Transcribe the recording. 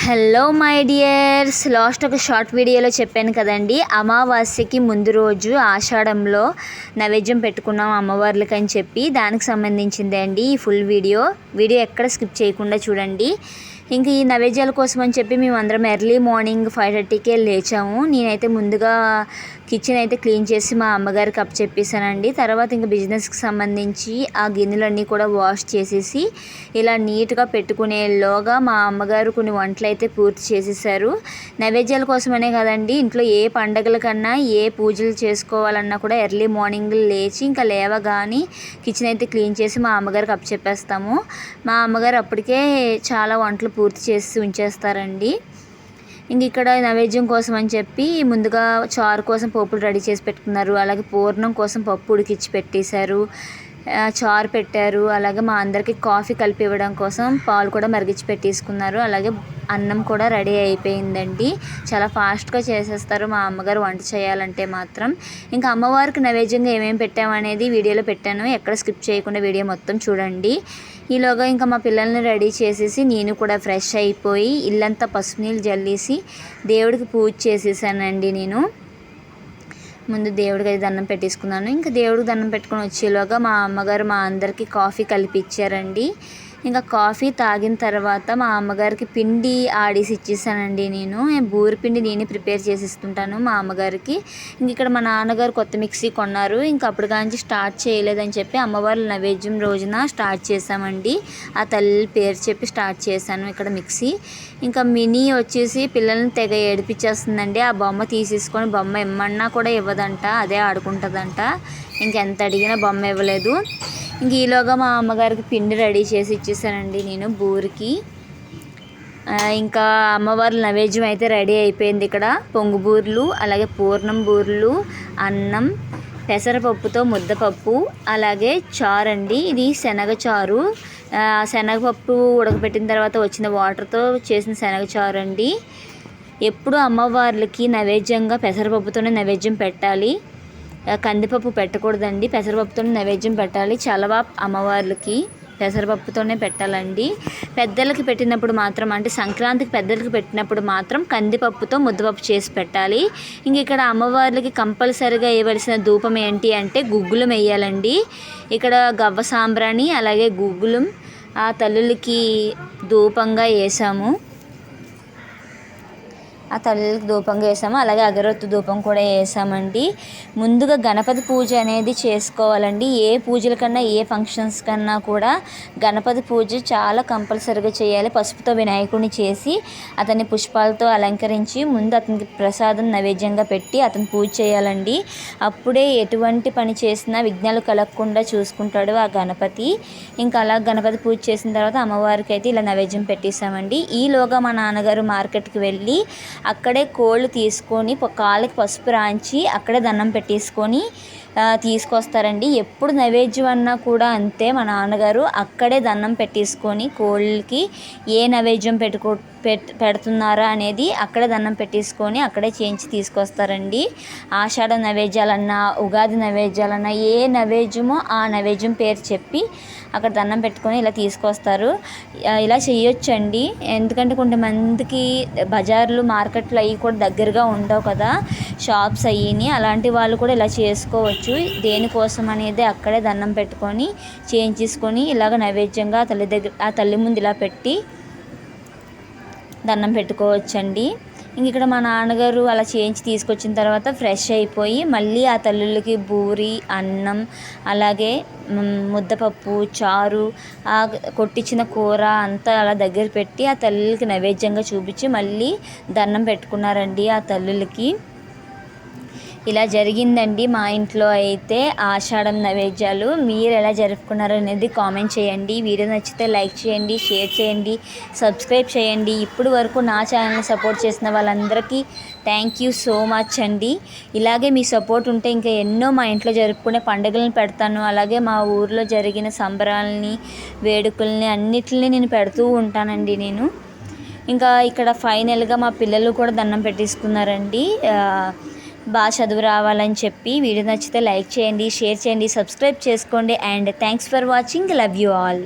Hello my dears, last ఒక short వీడియోలో చెప్పాను కదండి, అమావాస్యకి ముందు రోజు ఆషాఢంలో నైవేద్యం పెట్టుకున్నాం అమ్మవార్లకి అని చెప్పి దానికి సంబంధించిందే అండి ఈ ఫుల్ వీడియో ఎక్కడ స్కిప్ చేయకుండా చూడండి. ఇంక ఈ నైవేద్యాల కోసం అని చెప్పి మేము అందరం ఎర్లీ మార్నింగ్ 5:30కే లేచాము. నేనైతే ముందుగా కిచెన్ అయితే క్లీన్ చేసి మా అమ్మగారికి చెప్పేసానండి. తర్వాత ఇంకా బిజినెస్కి సంబంధించి ఆ గిన్నెలన్నీ కూడా వాష్ చేసేసి ఇలా నీట్గా పెట్టుకునేలోగా మా అమ్మగారు కొన్ని వంటలు అయితే పూర్తి చేసేసారు. నైవేద్యాల కోసమనే కదండి, ఇంట్లో ఏ పండగల కన్నా ఏ పూజలు చేసుకోవాలన్నా కూడా ఎర్లీ మార్నింగ్ లేచి ఇంకా లేవగానే కిచెన్ అయితే క్లీన్ చేసి మా అమ్మగారికి చెప్పేస్తాము. మా అమ్మగారు అప్పటికే చాలా వంటలు పూర్తి చేసి ఉంచేస్తారండి. ఇంక ఇక్కడ నైవేద్యం కోసం అని చెప్పి ముందుగా చారు కోసం పోపులు రెడీ చేసి పెట్టుకున్నారు. అలాగే పూర్ణం కోసం పప్పు ఉడికిచ్చి పెట్టేశారు, చారు పెట్టారు. అలాగే మా అందరికీ కాఫీ కలిపి ఇవ్వడం కోసం పాలు కూడా మరిగించి పెట్టేసుకున్నారు. అలాగే అన్నం కూడా రెడీ అయిపోయిందండి. చాలా ఫాస్ట్గా చేసేస్తారు మా అమ్మగారు వంట చేయాలంటే మాత్రం. ఇంకా అమ్మవారికి నైవేద్యంగా ఏమేమి పెట్టామనేది వీడియోలో పెట్టాను, ఎక్కడ స్కిప్ చేయకుండా వీడియో మొత్తం చూడండి. ఈలోగా ఇంకా మా పిల్లల్ని రెడీ చేసేసి నేను కూడా ఫ్రెష్ అయిపోయి ఇల్లంతా పసుపు నీళ్ళు జల్లేసి దేవుడికి పూజ చేసేసానండి. నేను ముందు దేవుడికి అది దండం పెట్టేసుకున్నాను. ఇంకా దేవుడికి దండం పెట్టుకొని వచ్చేలోగా మా అమ్మగారు మా అందరికీ కాఫీ కలిపి ఇచ్చారండి. ఇంకా కాఫీ తాగిన తర్వాత మా అమ్మగారికి పిండి ఆడిసి ఇచ్చేసానండి. నేను బూరి పిండి నేనే ప్రిపేర్ చేసి ఇస్తుంటాను మా అమ్మగారికి. ఇంక ఇక్కడ మా నాన్నగారు కొత్త మిక్సీ కొన్నారు. ఇంకా అప్పుడు కానీ స్టార్ట్ చేయలేదని చెప్పి అమ్మవారి నైవేద్యం రోజున స్టార్ట్ చేసామండి. ఆ తల్లి పేరు చెప్పి స్టార్ట్ చేశాను ఇక్కడ మిక్సీ. ఇంకా మినీ వచ్చేసి పిల్లల్ని తెగ ఏడిపించేస్తుందండి. ఆ బొమ్మ తీసేసుకొని బొమ్మ ఇమ్మన్నా కూడా ఇవ్వదంట, అదే ఆడుకుంటుందంట. ఇంకెంత అడిగినా బొమ్మ ఇవ్వలేదు. ఇంక ఈలోగా మా అమ్మగారికి పిండి రెడీ చేసి ఇచ్చేసానండి నేను బూరికి. ఇంకా అమ్మవారి నైవేద్యం అయితే రెడీ అయిపోయింది. ఇక్కడ పొంగు బూర్లు, అలాగే పూర్ణం బూర్లు, అన్నం, పెసరపప్పుతో ముద్దపప్పు, అలాగే చారు అండి. ఇది శనగ చారు, శనగపప్పు ఉడకబెట్టిన తర్వాత వచ్చిన వాటర్తో చేసిన శనగ చారు అండి. ఎప్పుడు అమ్మవార్లకి నైవేద్యంగా పెసరపప్పుతోనే నైవేద్యం పెట్టాలి, కందిపప్పు పెట్టకూడదండి. పెసరపప్పుతోనే నైవేద్యం పెట్టాలి. చలవ అమ్మవార్లకి పెసరపప్పుతోనే పెట్టాలండి. పెద్దలకి పెట్టినప్పుడు మాత్రం, అంటే సంక్రాంతికి పెద్దలకి పెట్టినప్పుడు మాత్రం కందిపప్పుతో ముద్దపప్పు చేసి పెట్టాలి. ఇంక ఇక్కడ అమ్మవార్లకి కంపల్సరిగా వేయవలసిన ధూపం ఏంటి అంటే గుగ్గులం వేయాలండి. ఇక్కడ గవ్వ సాంబ్రాణి అలాగే గుగ్గులం ఆ తల్లులకి ధూపంగా వేసాము. ఆ తల్లికి ధూపంగా వేసాము, అలాగే అగరొత్తి ధూపం కూడా వేసామండి. ముందుగా గణపతి పూజ అనేది చేసుకోవాలండి. ఏ పూజల కన్నా ఏ ఫంక్షన్స్ కన్నా కూడా గణపతి పూజ చాలా కంపల్సరీగా చేయాలి. పసుపుతో వినాయకుడిని చేసి అతన్ని పుష్పాలతో అలంకరించి ముందు అతనికి ప్రసాదం నైవేద్యంగా పెట్టి అతను పూజ చేయాలండి. అప్పుడే ఎటువంటి పని చేసినా విఘ్నాలు కలగకుండా చూసుకుంటాడు ఆ గణపతి. ఇంకా అలా గణపతి పూజ చేసిన తర్వాత అమ్మవారికి అయితే ఇలా నైవేద్యం పెట్టేసామండి. ఈలోగా మా నాన్నగారు మార్కెట్కి వెళ్ళి అక్కడే కోళ్ళు తీసుకొని కాళ్ళకి పసుపు రాంచి అక్కడే దండం పెట్టేసుకొని తీసుకొస్తారండి. ఎప్పుడు నైవేద్యం అన్నా కూడా అంతే, మా నాన్నగారు అక్కడే దండం పెట్టేసుకొని కోళ్ళకి ఏ నైవేద్యం పెడుతున్నారా అనేది అక్కడే దండం పెట్టేసుకొని అక్కడే చేయించి తీసుకొస్తారండి. ఆషాఢ నైవేద్యాలన్నా ఉగాది నైవేద్యాలన్నా ఏ నైవేద్యమో ఆ నైవేద్యం పేరు చెప్పి అక్కడ దండం పెట్టుకొని ఇలా తీసుకొస్తారు. ఇలా చేయొచ్చండి, ఎందుకంటే కొంతమందికి బజార్లు మార్కెట్లు అవి కూడా దగ్గరగా ఉండవు కదా, షాప్స్ అయ్యిని, అలాంటి వాళ్ళు కూడా ఇలా చేసుకోవచ్చు. దేనికోసం అనేది అక్కడే దండం పెట్టుకొని చేయించేసుకొని ఇలాగ నైవేద్యంగా ఆ తల్లి ముందు ఇలా పెట్టి దండం పెట్టుకోవచ్చండి. ఇంక ఇక్కడ మా నాన్నగారు అలా చేయించి తీసుకొచ్చిన తర్వాత ఫ్రెష్ అయిపోయి మళ్ళీ ఆ తల్లులకి బూరి, అన్నం, అలాగే ముద్దపప్పు, చారు, ఆ కొట్టించిన కూర అంతా అలా దగ్గర పెట్టి ఆ తల్లులకి నైవేద్యంగా చూపించి మళ్ళీ దండం పెట్టుకున్నారండి ఆ తల్లులకి. ఇలా జరిగిందండి మా ఇంట్లో అయితే ఆషాఢం నైవేద్యాలు. మీరు ఎలా జరుపుకున్నారు అనేది కామెంట్ చేయండి. వీడియో నచ్చితే లైక్ చేయండి, షేర్ చేయండి, సబ్స్క్రైబ్ చేయండి. ఇప్పుడు వరకు నా ఛానల్ని సపోర్ట్ చేసిన వాళ్ళందరికీ థ్యాంక్ యూ సో మచ్ అండి. ఇలాగే మీ సపోర్ట్ ఉంటే ఇంకా ఎన్నో మా ఇంట్లో జరుపుకునే పండుగలను పెడతాను. అలాగే మా ఊర్లో జరిగిన సంబరాలని, వేడుకల్ని అన్నిటిని నేను పెడుతూ ఉంటానండి నేను. ఇంకా ఇక్కడ ఫైనల్గా మా పిల్లలు కూడా దండం పెట్టేసుకున్నారండి, బాగా చదువు రావాలని చెప్పి. వీడియో నచ్చితే లైక్ చేయండి, షేర్ చేయండి, సబ్స్క్రైబ్ చేసుకోండి. And thanks for watching. Love you all.